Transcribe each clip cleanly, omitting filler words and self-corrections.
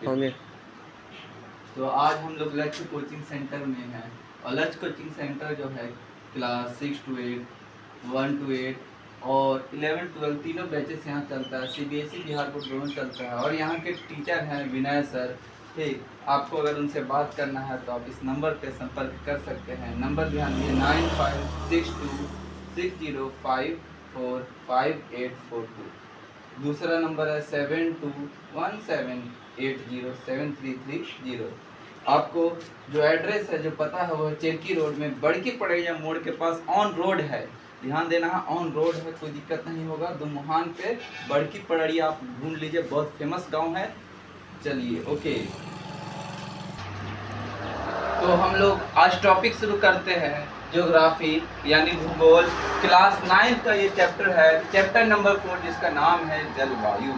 होंगे। तो आज हम लोग लक्ष्य कोचिंग सेंटर में हैं और लक्ष्य कोचिंग सेंटर जो है क्लास 6 to 8, 1 to 8 और 11 12 तीनों बैचेस यहाँ चलता है। CBSE बिहार बोर्ड दोनों चलता है और यहाँ के टीचर हैं विनय सर। ठीक, आपको अगर उनसे बात करना है तो आप इस नंबर पे संपर्क कर सकते हैं। नंबर ध्यान दिए 956260545842। दूसरा नंबर है 7217807330। आपको जो एड्रेस है, जो पता है, वो चेरकी रोड में बड़की पड़ैया मोड़ के पास ऑन रोड है। ध्यान देना है, ऑन रोड है, कोई दिक्कत नहीं होगा। दुमुहान पे बड़की पड़ैया आप ढूंढ लीजिए, बहुत फेमस गांव है। चलिए ओके, तो हम लोग आज टॉपिक शुरू करते हैं ज्योग्राफी यानी भूगोल। क्लास 9 का ये चैप्टर है, चैप्टर नंबर 4, जिसका नाम है जलवायु।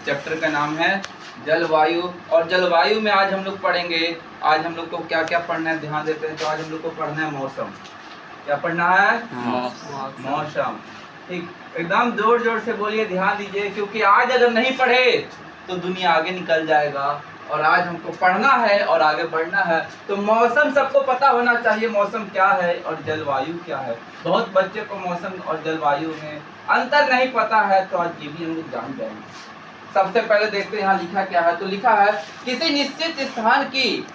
चैप्टर का नाम है जलवायु। और जलवायु में आज हम लोग पढ़ेंगे, आज हम लोग को क्या क्या पढ़ना है ध्यान देते हैं। तो आज हम लोग को पढ़ना है मौसम। क्या पढ़ना है? मौसम। ठीक, एकदम जोर जोर से बोलिए, ध्यान दीजिए, क्योंकि आज अगर नहीं पढ़े तो दुनिया आगे निकल जाएगा। और आज हमको पढ़ना है और आगे बढ़ना है। तो मौसम सबको पता होना चाहिए, मौसम क्या है और जलवायु क्या है। बहुत बच्चे को मौसम और जलवायु में अंतर नहीं पता है, तो आज ये भी हम लोग जान जाएंगे। सबसे पहले देखते हैं यहाँ लिखा क्या है। तो लिखा है किसी निश्चित स्थान की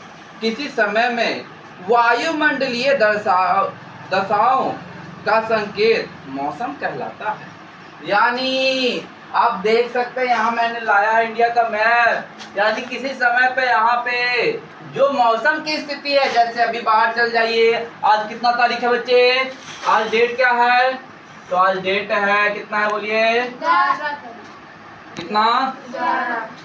किसी समय में वायुमंडलीय दशाओं का संकेत मौसम कहलाता है। यानी आप देख सकते हैं, यहाँ मैंने लाया है इंडिया का मैप। यानी किसी समय पे यहाँ पे जो मौसम की स्थिति है, जैसे अभी बाहर चल जाइए, आज कितना तारीख है बच्चे? आज डेट क्या है? तो आज डेट है कितना है बोलिए? कितना?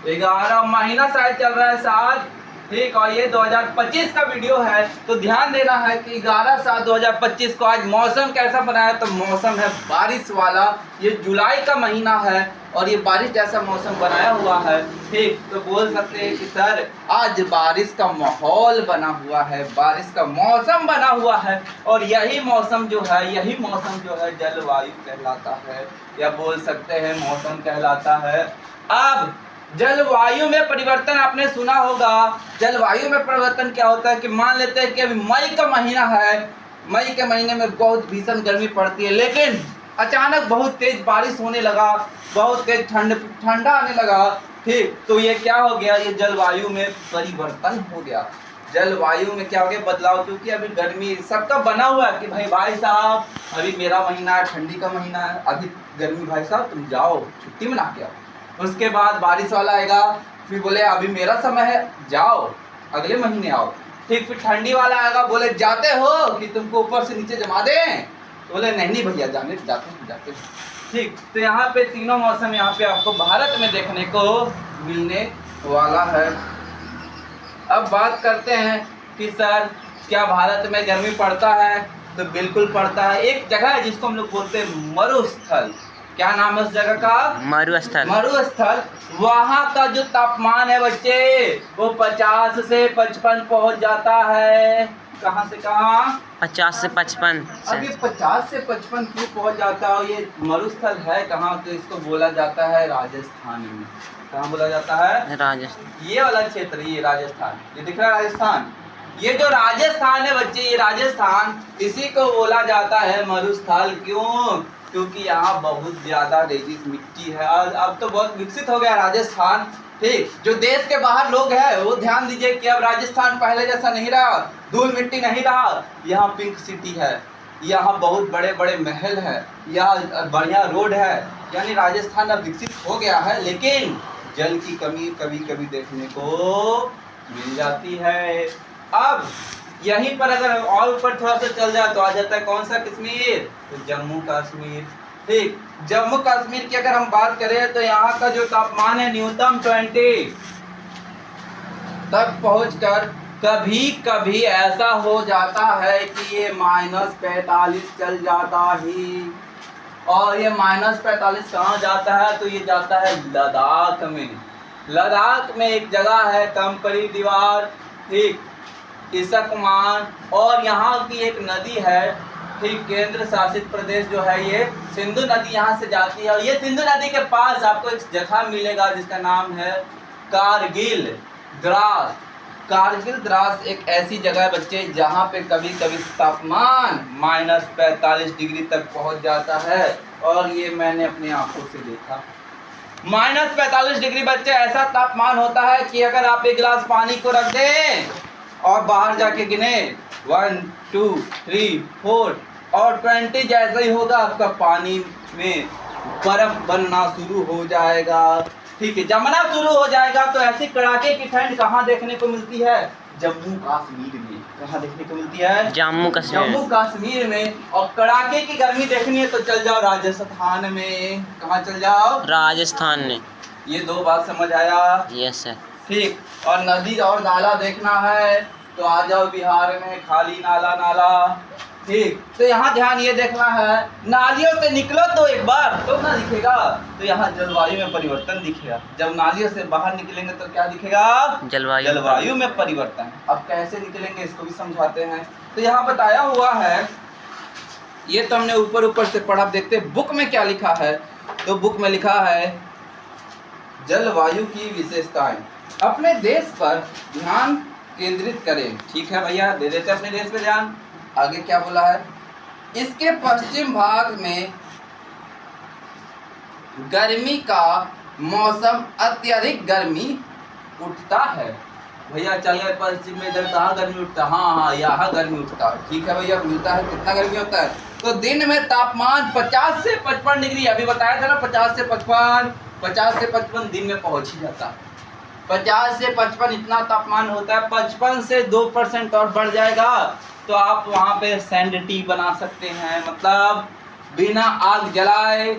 11 महीना शायद चल रहा है, 7। ठीक, और ये 2025 का वीडियो है। तो ध्यान देना है कि 11/7/2025 को आज मौसम कैसा बना है। तो मौसम है बारिश वाला। ये जुलाई का महीना है और ये बारिश जैसा मौसम बनाया हुआ है। ठीक, तो बोल सकते हैं कि सर आज बारिश का माहौल बना हुआ है, बारिश का मौसम बना हुआ है। और यही मौसम जो है जलवायु कहलाता है, या बोल सकते हैं मौसम कहलाता है। अब जलवायु में परिवर्तन आपने सुना होगा। जलवायु में परिवर्तन क्या होता है कि मान लेते हैं कि अभी मई का महीना है, मई के महीने में बहुत भीषण गर्मी पड़ती है, लेकिन अचानक बहुत तेज बारिश होने लगा, बहुत तेज ठंडा आने लगा। ठीक, तो ये क्या हो गया? ये जलवायु में परिवर्तन हो गया। जलवायु में क्या हो गया? बदलाव, क्योंकि अभी गर्मी सबका बना हुआ है कि भाई साहब अभी मेरा महीना है, ठंडी का महीना है, अभी गर्मी, भाई साहब तुम जाओ छुट्टी मना के आओ। उसके बाद बारिश वाला आएगा, फिर बोले अभी मेरा समय है, जाओ अगले महीने आओ। ठीक, फिर ठंडी वाला आएगा, बोले जाते हो कि तुमको ऊपर से नीचे जमा दें? तो बोले नहीं भैया, जाते। ठीक, तो यहाँ पे तीनों मौसम यहाँ पे आपको भारत में देखने को मिलने वाला है। अब बात करते हैं कि सर क्या भारत में गर्मी पड़ता है? तो बिल्कुल पड़ता है। एक जगह है जिसको हम लोग बोलते हैं मरुस्थल। क्या नाम है उस जगह का? मरुस्थल। वहाँ का जो तापमान है बच्चे, वो 50 से 55 पहुँच जाता है। कहाँ से कहाँ? 50 से 55। अब ये 50 से 55 क्यों पहुँच जाता है? ये मरुस्थल है कहाँ? तो इसको बोला जाता है राजस्थान में। कहाँ बोला जाता है? राजस्थान। ये वाला क्षेत्र, ये राजस्थान, ये दिख रहा है राजस्थान। ये जो राजस्थान है बच्चे, ये राजस्थान, इसी को बोला जाता है मरुस्थल। क्यों? क्योंकि यहाँ बहुत ज्यादा रेगिस मिट्टी है। और अब तो बहुत विकसित हो गया राजस्थान। ठीक, जो देश के बाहर लोग हैं वो ध्यान दीजिए कि अब राजस्थान पहले जैसा नहीं रहा, धूल मिट्टी नहीं रहा। यहाँ पिंक सिटी है, यहाँ बहुत बड़े बड़े महल है, यहाँ बढ़िया रोड है। यानी राजस्थान अब विकसित हो गया है, लेकिन जल की कमी कभी कभी देखने को मिल जाती है। अब यहीं पर अगर और ऊपर थोड़ा सा चल जाए तो आ जाता है कौन सा? कश्मीर। तो जम्मू कश्मीर। ठीक, जम्मू कश्मीर की अगर हम बात करें तो यहाँ का जो तापमान है न्यूनतम 20 तक पहुंचकर कभी कभी ऐसा हो जाता है कि ये -45 चल जाता ही। और ये -45 कहाँ जाता है? तो ये जाता है लद्दाख में। लद्दाख में एक जगह है कंपरी दीवार, ठीक, इसकमान, और यहाँ की एक नदी है, ठीक, केंद्र शासित प्रदेश जो है ये सिंधु नदी यहाँ से जाती है। और ये सिंधु नदी के पास आपको एक जगह मिलेगा जिसका नाम है कारगिल। द्रास, कारगिल द्रास एक ऐसी जगह है बच्चे जहाँ पे कभी कभी तापमान -45 डिग्री तक पहुँच जाता है, और ये मैंने अपनी आंखों से देखा। -45 डिग्री बच्चे ऐसा तापमान होता है कि अगर आप एक गिलास पानी को रख दें और बाहर जाके गिने 1 2 3 4 और 20 जैसा ही होगा, आपका पानी में बर्फ बनना शुरू हो जाएगा। ठीक है, जमना शुरू हो जाएगा। तो ऐसी कड़ाके की ठंड कहाँ देखने को मिलती है? जम्मू कश्मीर में। कहाँ देखने को मिलती है? जम्मू कश्मीर में। और कड़ाके की गर्मी देखनी है तो चल जाओ राजस्थान में। कहाँ चल जाओ? राजस्थान में। ये दो बात समझ आया? Yes sir. ठीक। और नदी और नाला देखना है तो आ जाओ बिहार में, खाली नाला। ठीक। तो यहाँ ध्यान ये देखना है, नालियों से निकलो तो एक बार तो ना दिखेगा, तो यहाँ जलवायु में परिवर्तन दिखेगा। जब नालियों से बाहर निकलेंगे तो क्या दिखेगा? जलवायु में परिवर्तन। अब कैसे निकलेंगे इसको भी समझाते हैं। तो यहाँ बताया हुआ है, ये तो हमने ऊपर से पढ़ा। देखते बुक में क्या लिखा है। तो बुक में लिखा है जलवायु की विशेषताएं। अपने देश पर ध्यान केंद्रित करें। ठीक है भैया, दे देते अपने देश पे ध्यान। आगे क्या बोला है? इसके पश्चिम भाग में गर्मी का मौसम अत्यधिक गर्मी उठता है। भैया चल गए पश्चिम में, इधर कहाँ गर्मी उठता है? हाँ, यहाँ गर्मी उठता है। ठीक है भैया, मिलता है। कितना गर्मी होता है? तो दिन में तापमान 50 से 55 डिग्री, अभी बताया था ना 50 से 55 दिन में पहुंच ही जाता है। 50 से 55 इतना तापमान होता है। 55 से 2% और बढ़ जाएगा तो आप वहाँ पे सैंड टी बना सकते हैं। मतलब बिना आग जलाए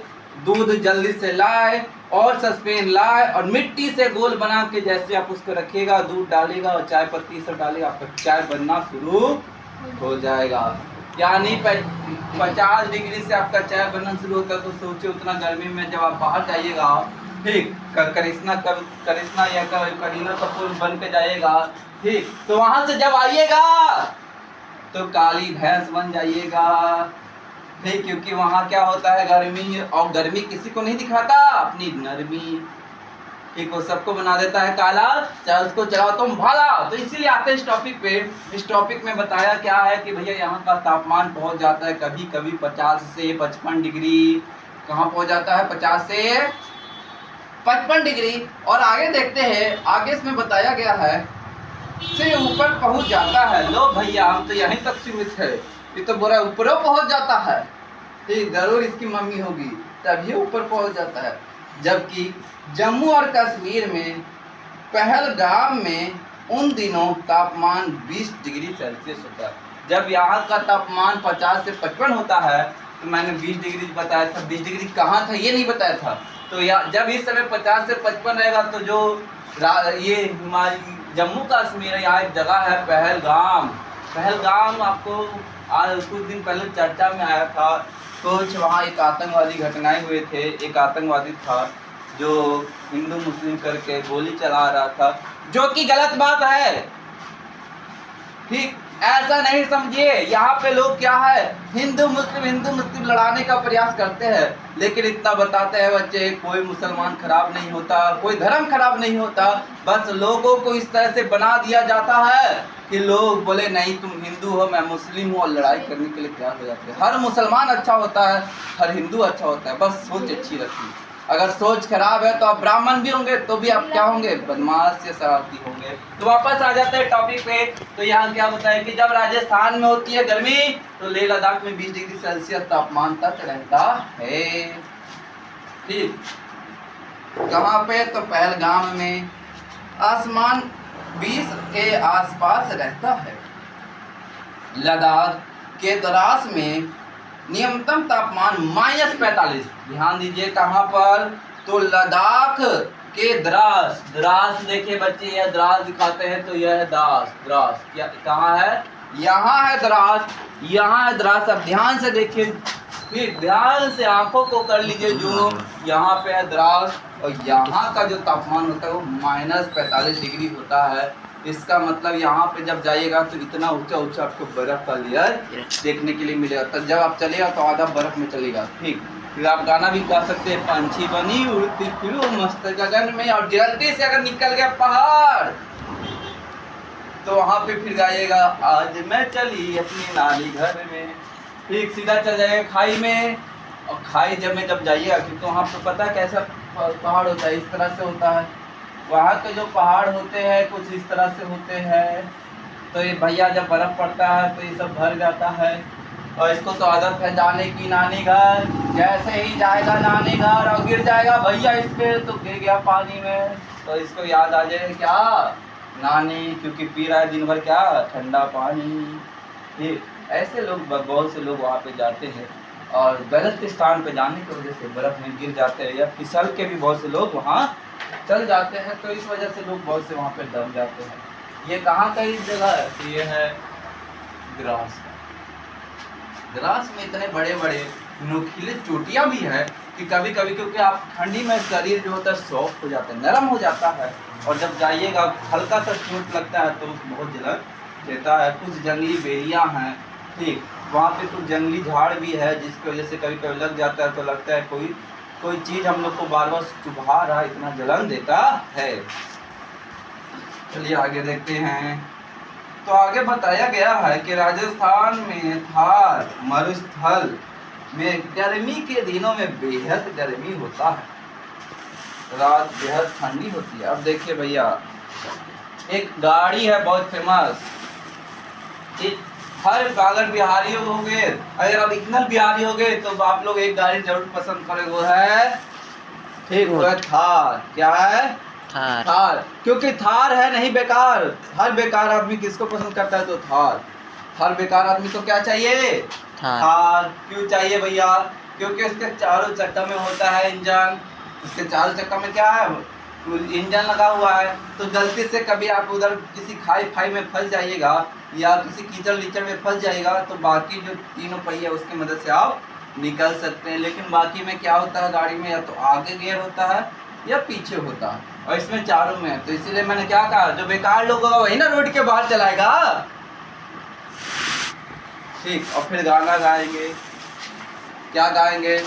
दूध जल्दी से लाए और सस्पेन लाए और मिट्टी से गोल बना के जैसे आप उसको रखिएगा, दूध डालेगा और चाय पत्ती सब डालेगा, आपका चाय बनना शुरू हो जाएगा। यानी 50 डिग्री से आपका चाय बनना शुरू होता है। तो सोचिए उतना गर्मी में जब आप बाहर जाइएगा, ठीक, करिश्मा या करीना कपूर बन के जाइएगा, ठीक, तो वहां से जब आइएगा तो काली भैंस बन जाइएगा। ठीक, क्योंकि वहां क्या होता है? गर्मी, और गर्मी किसी को नहीं दिखाता अपनी नरमी। ठीक, वो सबको बना देता है काला, चाहे उसको चलाओ तुम भाला। तो इसीलिए आते हैं इस टॉपिक पे। इस टॉपिक में बताया क्या है कि भैया यहाँ का तापमान पहुंच जाता है कभी कभी 50 से 55 डिग्री। कहाँ पहुंच जाता है? 50 से 55 डिग्री। और आगे देखते हैं, आगे इसमें बताया गया है से ऊपर पहुंच जाता है। लो भैया, हम तो यहीं तक सीमित है, ये तो बुरा ऊपर पहुंच जाता है। ठीक, जरूर इसकी मम्मी होगी तभी ऊपर पहुंच जाता है। जबकि जम्मू और कश्मीर में पहलगाम में उन दिनों तापमान 20 डिग्री सेल्सियस होता है। जब यहाँ का तापमान 50 से 55 होता है तो मैंने 20 डिग्री बताया था। 20 डिग्री कहाँ था ये नहीं बताया था। तो जब इस समय 50 से 55 रहेगा तो जो ये हमारी जम्मू कश्मीर है, यहाँ एक जगह है पहलगाम आपको आज कुछ दिन पहले चर्चा में आया था। कुछ वहाँ एक आतंकवादी घटनाएं हुए थे। एक आतंकवादी था जो हिंदू मुस्लिम करके गोली चला रहा था, जो कि गलत बात है। ठीक, ऐसा नहीं समझिए। यहाँ पे लोग क्या है, हिंदू मुस्लिम लड़ाने का प्रयास करते हैं, लेकिन इतना बताते हैं बच्चे, कोई मुसलमान खराब नहीं होता, कोई धर्म खराब नहीं होता। बस लोगों को इस तरह से बना दिया जाता है कि लोग बोले नहीं तुम हिंदू हो मैं मुस्लिम हूँ, और लड़ाई करने के लिए तैयार हो जाते हैं। हर मुसलमान अच्छा होता है, हर हिंदू अच्छा होता है, बस सोच अच्छी रखिए। अगर सोच खराब है तो आप ब्राह्मण भी होंगे तो भी आप क्या होंगे? बदमाश या शरारती होंगे। तो वापस आ जाते हैं टॉपिक पे। तो यहाँ क्या होता है कि जब राजस्थान में होती है गर्मी तो लेह लद्दाख में 20 डिग्री सेल्सियस तापमान तक रहता है। ठीक, कहाँ पे? तो पहलगाम में आसमान 20 के आसपास रहता है। लद्दाख के द्रास में न्यूनतम तापमान -45। ध्यान दीजिए कहाँ पर? तो लद्दाख के द्रास देखिए बच्चे, यह द्रास दिखाते हैं तो यह है द्रास क्या कहाँ है? यहाँ है द्रास, यहाँ है द्रास। अब ध्यान से देखिए, फिर ध्यान से आंखों को कर लीजिए जूम। यहाँ पे है द्रास और यहाँ का जो तापमान होता है वो -45 डिग्री होता है। इसका मतलब यहाँ पे जब जाइएगा तो इतना ऊंचा आपको बर्फ का लेयर देखने के लिए मिलेगा। तो जब आप चलेगा तो आधा बर्फ में चलेगा। ठीक, फिर आप गाना भी गा सकते हैं, पंछी बनी उड़ती फिरूं मस्त गगन में, और जल्दी से अगर निकल गया पहाड़ तो वहाँ पे फिर गाइएगा आज मैं चली अपनी नानी घर में। ठीक, सीधा चल जाएगा खाई में। और खाई जब जाइएगा क्योंकि वहाँ पे पता है कैसा पहाड़ होता है, इस तरह से होता है। वहाँ के जो पहाड़ होते हैं कुछ इस तरह से होते हैं। तो ये भैया जब बर्फ़ पड़ता है तो ये सब भर जाता है। और इसको तो आदत है जाने की नानी घर। जैसे ही जाएगा नानी घर और गिर जाएगा भैया इस पे, तो गिर गया पानी में, तो इसको याद आ जाएगा क्या, नानी, क्योंकि पी रहा है दिन भर क्या, ठंडा पानी। ठीक, ऐसे लोग बहुत से लोग वहाँ पे जाते हैं और गलत स्थान पे जाने की वजह से बर्फ़ में गिर जाते हैं, या फिसल के भी बहुत से लोग वहाँ चल जाते हैं। तो इस वजह से लोग बहुत से वहाँ पे दब जाते हैं। ये कहाँ का इस जगह है? तो ये है द्रास। द्रास में इतने बड़े बड़े नुकीले चोटियाँ भी है कि कभी कभी, क्योंकि आप ठंडी में शरीर जो होता है सॉफ्ट हो जाता है, नरम हो जाता है, और जब जाइएगा हल्का सा चोट लगता है तो बहुत जलन देता है। कुछ जंगली बेरियाँ हैं, ठीक, वहाँ पे कुछ जंगली झाड़ भी है जिसकी वजह से कभी कभी लग जाता है, तो लगता है कोई चीज़ हम लोग को बार बार चुभा रहा है, इतना जलन देता है। चलिए आगे देखते हैं। तो आगे बताया गया है कि राजस्थान में थार मरुस्थल में गर्मी के दिनों में बेहद गर्मी होता है, रात बेहद ठंडी होती है। अब देखिए भैया, एक गाड़ी है बहुत फेमस, हर अगर बिहारी हो गए, अगर ओरिजिनल बिहारी हो गए तो आप लोग एक गाड़ी जरूर पसंद करेंगे, वो है, ठीक, वो है थार। क्या है? थार। क्योंकि थार है नहीं बेकार। हर बेकार आदमी किसको पसंद करता है? तो थार। हर बेकार आदमी को क्या चाहिए? थार। क्यों चाहिए भैया? क्योंकि उसके चारों चक्का में होता है इंजन। उसके चारों चक्का में क्या है? इंजन लगा हुआ है। तो गलती से कभी आप उधर किसी खाई फाई में फंस जाइएगा या किसी कीचड़ लीचड़ में फंस जाएगा, तो बाकी जो तीनों पहिए उसकी मदद से आप निकल सकते हैं। लेकिन बाकी में क्या होता है गाड़ी में, या तो आगे गियर होता है या पीछे होता है, और इसमें चारों में है। तो इसीलिए मैंने क्या कहा, जो बेकार लोग होगा वही ना रोड के बाहर चलाएगा। ठीक, और फिर गाना गाएंगे। क्या गाएंगे?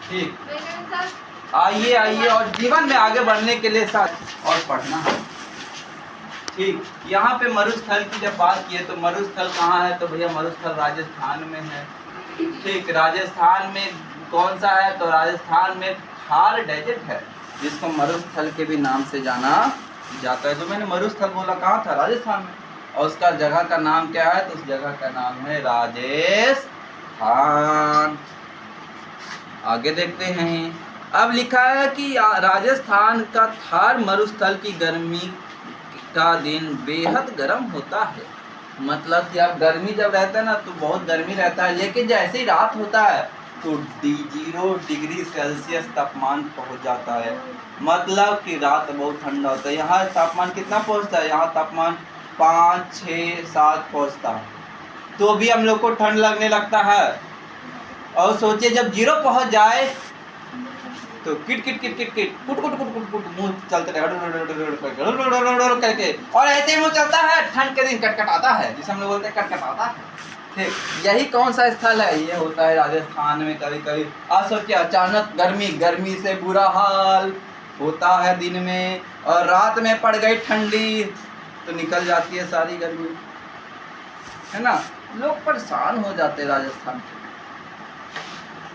ठीक, आइए आइए, और जीवन में आगे बढ़ने के लिए साथ और पढ़ना है। ठीक, यहाँ पे मरुस्थल की जब बात की है तो मरुस्थल कहाँ है? तो भैया मरुस्थल राजस्थान में है। ठीक, राजस्थान में कौन सा है? तो राजस्थान में थार डेजर्ट है, जिसको मरुस्थल के भी नाम से जाना जाता है। जो मैंने मरुस्थल बोला कहाँ था? राजस्थान में। और उसका जगह का नाम क्या है? तो उस जगह का नाम है राजस्थान। आगे देखते हैं। अब लिखा है कि राजस्थान का थार मरुस्थल की गर्मी का दिन बेहद गर्म होता है। मतलब कि अब गर्मी जब रहता है ना तो बहुत गर्मी रहता है, लेकिन जैसे ही रात होता है तो 0 डिग्री सेल्सियस तापमान पहुंच जाता है। मतलब कि रात बहुत ठंडा होता है। यहाँ तापमान कितना पहुंचता है? यहाँ तापमान 5, 6, 7 पहुंचता है, तो भी हम लोग को ठंड लगने लगता है। और सोचिए जब 0 पहुंच जाए तो kit kit kit kit kit कुट कुट कुट कुट कुट मुंह चलते करके, और ऐसे ही मुंह चलता है। ठंड के दिन कटकटाता है, जिसे हम लोग बोलते हैं कटकटाता है। ठीक, यही कौन सा स्थल है? ये होता है राजस्थान में। कभी कभी आप सोचिए अचानक गर्मी से बुरा हाल होता है दिन में, और रात में पड़ गई ठंडी तो निकल जाती है सारी गर्मी, है ना। लोग परेशान हो जाते हैं राजस्थान।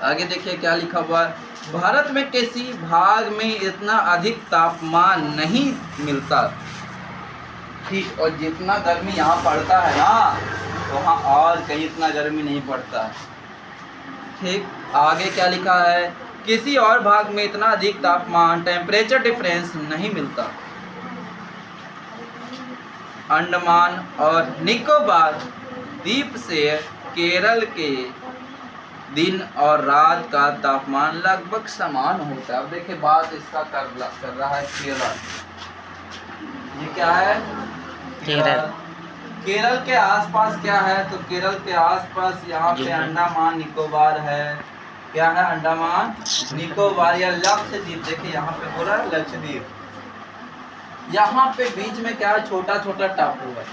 आगे देखिए क्या लिखा हुआ है। भारत में किसी भाग में इतना अधिक तापमान नहीं मिलता। ठीक, और जितना गर्मी यहाँ पड़ता है ना, वहाँ और कहीं इतना गर्मी नहीं पड़ता। ठीक, आगे क्या लिखा है? किसी और भाग में इतना अधिक तापमान टेम्परेचर डिफरेंस नहीं मिलता। अंडमान और निकोबार द्वीप से केरल के दिन और रात का तापमान लगभग समान होता है। अब देखिए बात इसका कर रहा है केरल। ये क्या है? केरल। केरल के आसपास क्या है? तो केरल के आसपास यहाँ पे अंडमान निकोबार है। क्या है? अंडमान निकोबार या लक्षद्वीप। देखिए यहाँ पे हो रहा है लक्षद्वीप। यहाँ पे बीच में क्या है? छोटा छोटा टापू है।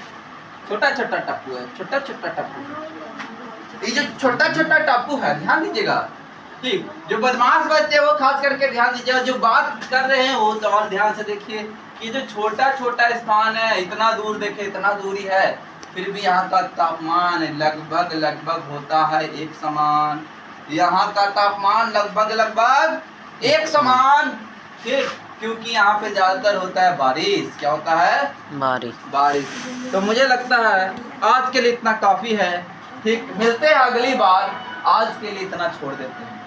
छोटा छोटा टापू है, छोटा छोटा टापू। ये जो छोटा छोटा टापू है, ध्यान दीजिएगा। ठीक, जो बदमाश बच्चे वो खास करके ध्यान दीजिएगा। जो बात कर रहे हैं वो तो और ध्यान से देखिए। कि जो छोटा छोटा स्थान है, इतना दूर देखे, इतना दूरी है, फिर भी यहाँ का तापमान लगभग लगभग होता है एक समान। यहाँ का तापमान लगभग लगभग एक समान, ठीक, क्योंकि यहाँ पे ज्यादातर होता है बारिश। क्या होता है? बारिश। तो मुझे लगता है आज के लिए इतना काफी है, ठीक, मिलते हैं अगली बार। आज के लिए इतना छोड़ देते हैं।